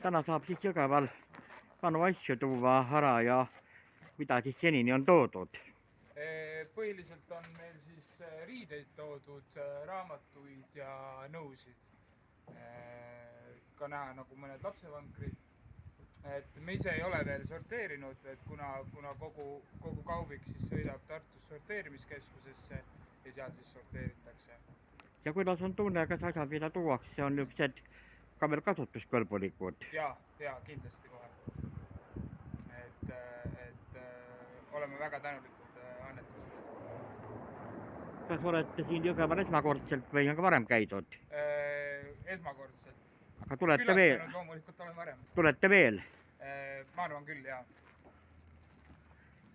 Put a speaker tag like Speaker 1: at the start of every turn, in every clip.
Speaker 1: Täna saab siis Jõgeval vanu asju tuua ära ja mida siis senini on toodud.
Speaker 2: Põhiliselt on meil siis riideid toodud, raamatuid ja nõusid. Ka näha nagu mõned lapsevankrid. Et me ise ei ole veel sorteerinud, et kuna kogu kaubik siis sõidab Tartus sorteerimiskeskusesse ja seal siis sorteeritakse.
Speaker 1: Ja kuidas on tunne, kas asjad, mida tuuakse, on niisugused ka veel kasutuskõlbulikud?
Speaker 2: Ja kindlasti kohe. Et oleme väga tänulikud annetustest.
Speaker 1: Kas olete siin Jõgeval esmakordselt või on ka varem käidud?
Speaker 2: Esmakordselt.
Speaker 1: Aga tulete veel?
Speaker 2: Loomulikult olen varem.
Speaker 1: Tulete veel?
Speaker 2: Ma arvan küll, jaa.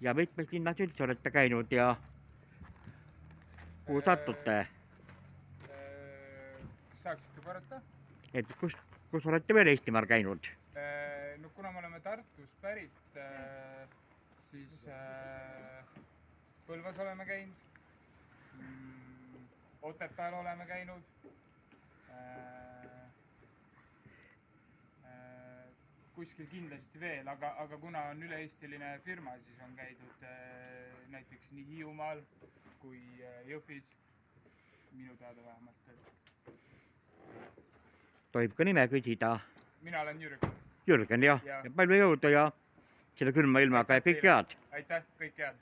Speaker 1: Ja mitmes linnas üldse olete käinud ja kuhu satute?
Speaker 2: Kas saaksite korrata?
Speaker 1: Et kus olete veel Eestimaal käinud?
Speaker 2: No kuna me oleme Tartus pärit, siis Põlvas oleme käinud, Otepääl oleme käinud, kuskil kindlasti veel, aga kuna on üle-eestiline firma, siis on käidud näiteks nii Hiiumaal kui Jõhvis, minu teada vähemalt.
Speaker 1: Tohib ka nime küsida?
Speaker 2: Mina olen Jürgen.
Speaker 1: Jürgen, jah. Ja palju jõudu ja selle külma ilmaga ja kõik head.
Speaker 2: Aitäh, kõik head.